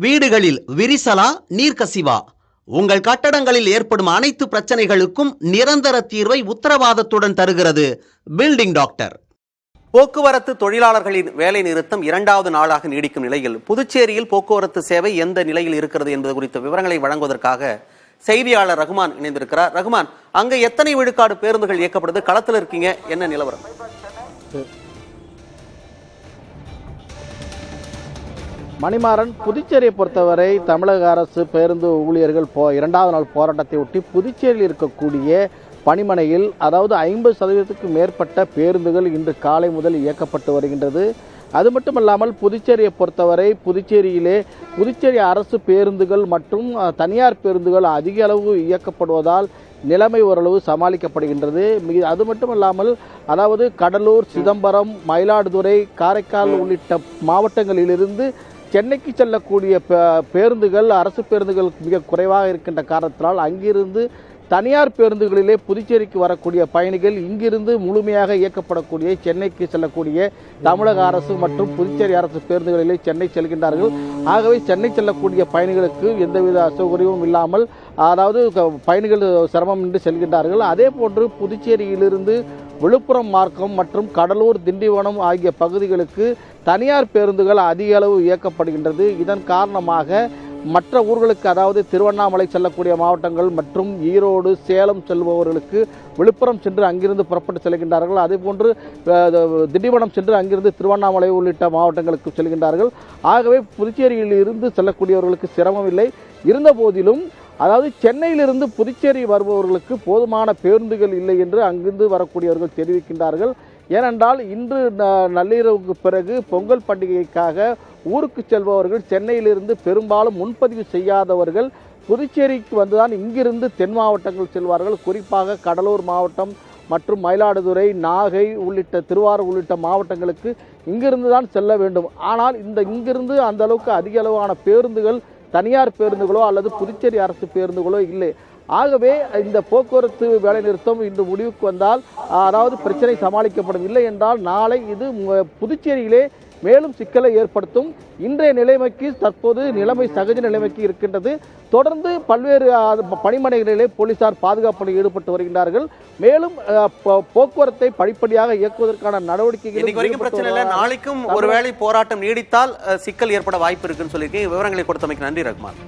வீடுகளில் விரிசலா நீர்க்கசிவா? உங்கள் கட்டடங்களில் ஏற்படும் அனைத்து பிரச்சனைகளுக்கும் நிரந்தர தீர்வை உத்தரவாதத்துடன் தருகிறது பில்டிங் டாக்டர். போக்குவரத்து தொழிலாளர்களின் வேலை நிறுத்தம் 2வது நாளாக நீடிக்கும் நிலையில் புதுச்சேரியில் போக்குவரத்து சேவை எந்த நிலையில் இருக்கிறது என்பது குறித்த விவரங்களை வழங்குவதற்காக செய்தியாளர் ரகுமான் இணைந்திருக்கிறார். ரகுமான், அங்க எத்தனை விழுக்காடு பேருந்துகள் இயக்கப்படுது? களத்தில் இருக்கீங்க, என்ன நிலவரம்? மணிமாறன், புதுச்சேரியை பொறுத்தவரை தமிழக அரசு பேருந்து ஊழியர்கள் 2வது நாள் போராட்டத்தை ஒட்டி புதுச்சேரியில் இருக்கக்கூடிய பணிமனையில் அதாவது 50% மேற்பட்ட பேருந்துகள் இன்று காலை முதல் இயக்கப்பட்டு வருகின்றது. அது மட்டுமல்லாமல் புதுச்சேரியை பொறுத்தவரை புதுச்சேரி அரசு பேருந்துகள் மற்றும் தனியார் பேருந்துகள் அதிக அளவு இயக்கப்படுவதால் நிலைமை ஓரளவு சமாளிக்கப்படுகின்றது. அது மட்டுமல்லாமல் அதாவது கடலூர், சிதம்பரம், மயிலாடுதுறை, காரைக்கால் உள்ளிட்ட மாவட்டங்களிலிருந்து சென்னைக்கு செல்லக்கூடிய பேருந்துகள், அரசு பேருந்துகள் மிக குறைவாக இருக்கின்ற காரணத்தினால் அங்கிருந்து தனியார் பேருந்துகளிலே புதுச்சேரிக்கு வரக்கூடிய பயணிகள் இங்கிருந்து முழுமையாக இயக்கப்படக்கூடிய சென்னைக்கு செல்லக்கூடிய தமிழக அரசு மற்றும் புதுச்சேரி அரசு பேருந்துகளிலே சென்னை செல்கின்றார்கள். ஆகவே சென்னை செல்லக்கூடிய பயணிகளுக்கு எந்தவித அசௌகரியமும் இல்லாமல் அதாவது பயணிகள் சிரமமின்றி செல்கின்றார்கள். அதே போன்று புதுச்சேரியிலிருந்து விழுப்புரம் மார்க்கம் மற்றும் கடலூர், திண்டிவனம் ஆகிய பகுதிகளுக்கு தனியார் பேருந்துகள் அதிக அளவு இயக்கப்படுகின்றது. இதன் காரணமாக மற்ற ஊர்களுக்கு அதாவது திருவண்ணாமலை செல்லக்கூடிய மாவட்டங்கள் மற்றும் ஈரோடு, சேலம் செல்பவர்களுக்கு விழுப்புரம் சென்று அங்கிருந்து புறப்பட்டு செல்கின்றார்கள். அதேபோன்று திண்டிவனம் சென்று அங்கிருந்து திருவண்ணாமலை உள்ளிட்ட மாவட்டங்களுக்கு செல்கின்றார்கள். ஆகவே புதுச்சேரியில் இருந்து செல்லக்கூடியவர்களுக்கு சிரமம் இல்லை. இருந்த போதிலும் அதாவது சென்னையிலிருந்து புதுச்சேரி வருபவர்களுக்கு போதுமான பேருந்துகள் இல்லை என்று அங்கிருந்து வரக்கூடியவர்கள் தெரிவிக்கின்றார்கள். ஏனென்றால் இன்று நள்ளிரவுக்கு பிறகு பொங்கல் பண்டிகைக்காக ஊருக்கு செல்பவர்கள் சென்னையிலிருந்து பெரும்பாலும் முன்பதிவு செய்யாதவர்கள் புதுச்சேரிக்கு வந்துதான் இங்கிருந்து தென் மாவட்டங்கள் செல்வார்கள். குறிப்பாக கடலூர் மாவட்டம் மற்றும் மயிலாடுதுறை, நாகை உள்ளிட்ட திருவாரூர் உள்ளிட்ட மாவட்டங்களுக்கு இங்கிருந்து தான் செல்ல வேண்டும். ஆனால் இங்கிருந்து அந்த அளவுக்கு அதிக அளவான பேருந்துகள், தனியார் பேருந்துகளோ அல்லது புதுச்சேரி அரசு பேருந்துகளோ இல்லை. ஆகவே இந்த போக்குவரத்து வேலைநிறுத்தம் இன்று முடிவுக்கு வந்தால் அதாவது பிரச்சனை சமாளிக்கப்படும். இல்லை என்றால் நாளை இது புதுச்சேரியிலே மேலும் சிக்கலை ஏற்படுத்தும். இன்றைய நிலைமைக்கு தற்போது நிலைமை சகஜ நிலைமைக்கு இருக்கின்றது. தொடர்ந்து பல்வேறு பணிமனைகளிலே போலீசார் பாதுகாப்பில் ஈடுபட்டு வருகின்றார்கள். மேலும் போக்குவரத்தை படிப்படியாக இயக்குவதற்கான நடவடிக்கைகள். நாளைக்கும் ஒருவேளை போராட்டம் நீடித்தால் சிக்கல் ஏற்பட வாய்ப்பு இருக்குன்னு சொல்லியிருக்கேன். விவரங்களை கொடுத்தமைக்கு நன்றி ரகுமான்.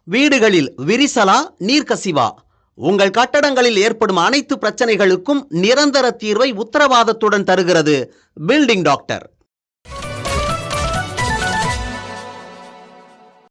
வீடுகளில் விரிசலா நீர்க்கசிவா? உங்கள் கட்டடங்களில் ஏற்படும் அனைத்து பிரச்சனைகளுக்கும் நிரந்தர தீர்வை உத்தரவாதத்துடன் தருகிறது பில்டிங் டாக்டர்.